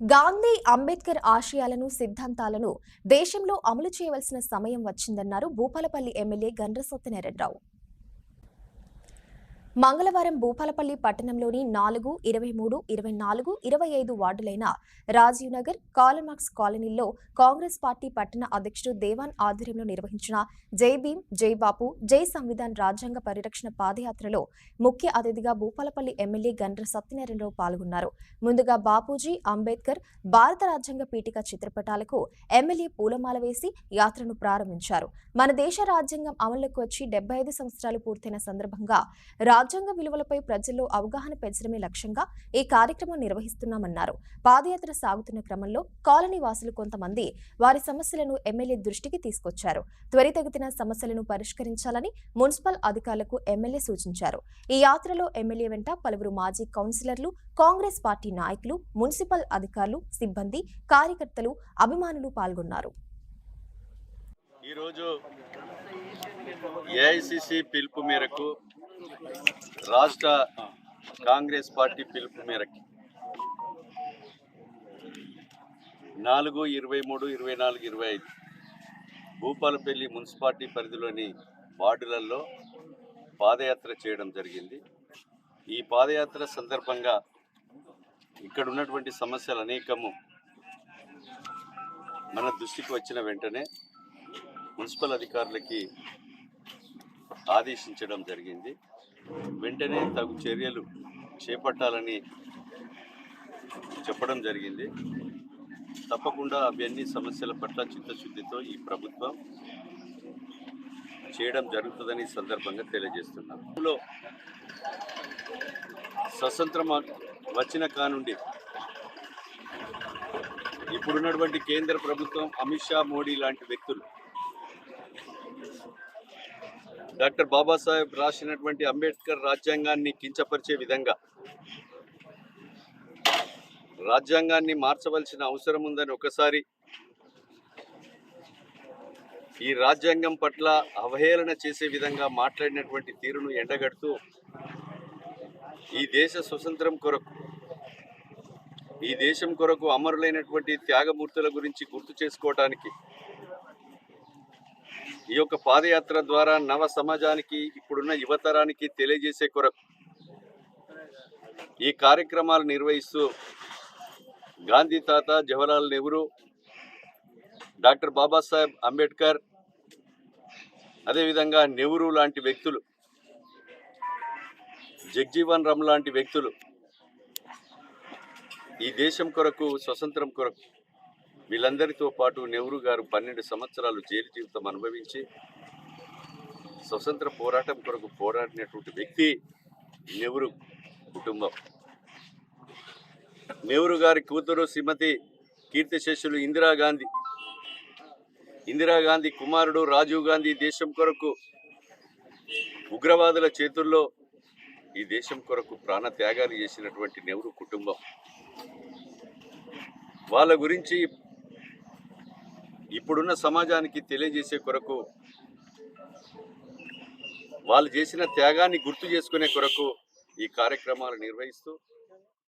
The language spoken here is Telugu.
గాంధీ, అంబేద్కర్ ఆశయాలను, సిద్ధాంతాలను దేశంలో అమలు చేయవలసిన సమయం వచ్చిందన్నారు భూపాలపల్లి ఎమ్మెల్యే గండ్ర సత్యనారాయణరావు. మంగళవారం భూపాలపల్లి పట్టణంలోని 4, 23, 24, 25 వార్డులైన రాజీవ్ నగర్, కార్ల్మార్క్స్ కాలనీల్లో కాంగ్రెస్ పార్టీ పట్టణ అధ్యక్షుడు దేవాన్ ఆధ్వర్యంలో నిర్వహించిన జై భీమ్, జై బాపు, జై సంవిధాన్ రాజ్యాంగ పరిరక్షణ పాదయాత్రలో ముఖ్య అతిథిగా భూపాలపల్లి ఎమ్మెల్యే గండ్ర సత్యనారాయణరావు పాల్గొన్నారు. ముందుగా బాపూజీ, అంబేద్కర్, భారత రాజ్యాంగ పీఠిక చిత్రపటాలకు ఎమ్మెల్యే పూలమాల వేసి యాత్రను ప్రారంభించారు. మన దేశ రాజ్యాంగం అమలులోకి వచ్చి 75 సంవత్సరాలు పూర్తయిన సందర్భంగా రాజ్యాంగ విలువలపై ప్రజల్లో అవగాహన పెంచడమే లక్ష్యంగా ఈ కార్యక్రమం నిర్వహిస్తున్నామన్నారు. పాదయాత్ర సాగుతున్న క్రమంలో కాలనీ వాసులు కొంతమంది వారి సమస్యలను ఎమ్మెల్యే దృష్టికి తీసుకొచ్చారు. త్వరితగతిన సమస్యలను పరిష్కరించాలని మున్సిపల్ అధికారులకు ఎమ్మెల్యే సూచించారు. ఈ యాత్రలో ఎమ్మెల్యే వెంట పలువురు మాజీ కౌన్సిలర్లు, కాంగ్రెస్ పార్టీ నాయకులు, మున్సిపల్ అధికారులు, సిబ్బంది, కార్యకర్తలు, అభిమానులు పాల్గొన్నారు. ఈరోజు ఏఐసిసి పిలుపు మేరకు, రాష్ట్ర కాంగ్రెస్ పార్టీ పిలుపు మేరకు 4, 23, 24, 25 భూపాలపల్లి మున్సిపాలిటీ పరిధిలోని వార్డులలో పాదయాత్ర చేయడం జరిగింది. ఈ పాదయాత్ర సందర్భంగా ఇక్కడ ఉన్నటువంటి సమస్యలు అనేకము మన దృష్టికి వచ్చిన వెంటనే మున్సిపల్ అధికారులకి ఆదేశించడం జరిగింది. వెంటనే తగు చర్యలు చేపట్టాలని చెప్పడం జరిగింది. తప్పకుండా అవన్నీ సమస్యల పట్ల చిత్తశుద్ధితో ఈ ప్రభుత్వం చేయడం జరుగుతుందని సందర్భంగా తెలియజేస్తున్నాం. స్వతంత్రం వచ్చిన కానుండి ఇప్పుడున్నటువంటి కేంద్ర ప్రభుత్వం, అమిత్ షా, మోడీ లాంటి వ్యక్తులు డాక్టర్ బాబాసాహెబ్ రాసినటువంటి అంబేద్కర్ రాజ్యాంగాన్ని కించపరిచే విధంగా రాజ్యాంగాన్ని మార్చవలసిన అవసరం ఉందని ఒకసారి, ఈ రాజ్యాంగం పట్ల అవహేళన చేసే విధంగా మాట్లాడినటువంటి తీరును ఎండగడుతూ ఈ దేశ స్వతంత్రం కొరకు, ఈ దేశం కొరకు అమరులైనటువంటి త్యాగమూర్తుల గురించి గుర్తు చేసుకోవటానికి ఈ యొక్క పాదయాత్ర ద్వారా నవ సమాజానికి, ఇప్పుడున్న యువతరానికి తెలియజేసే కొరకు ఈ కార్యక్రమాలు నిర్వహిస్తూ గాంధీ తాత, జవహర్లాల్ నెహ్రూ, డాక్టర్ బాబాసాహెబ్ అంబేద్కర్, అదేవిధంగా నెహ్రూ లాంటి వ్యక్తులు, జగ్జీవన్ రామ్ లాంటి వ్యక్తులు ఈ దేశం కొరకు, స్వతంత్రం కొరకు, వీళ్ళందరితో పాటు నెహ్రూ గారు 12 సంవత్సరాలు జైలు జీవితం అనుభవించి స్వతంత్ర పోరాటం కొరకు పోరాడినటువంటి వ్యక్తి నెహ్రూ కుటుంబం. నెహ్రూ గారి కూతురు శ్రీమతి కీర్తిశేషులు ఇందిరాగాంధీ కుమారుడు రాజీవ్ గాంధీ దేశం కొరకు ఉగ్రవాదుల చేతుల్లో ఈ దేశం కొరకు ప్రాణ త్యాగాలు చేసినటువంటి నెహ్రూ కుటుంబం. వాళ్ళ గురించి ఇప్పుడున్న సమాజానికి తెలియజేసే కొరకు, వాళ్ళు చేసిన త్యాగాన్ని గుర్తు చేసుకునే కొరకు ఈ కార్యక్రమాలు నిర్వహిస్తూ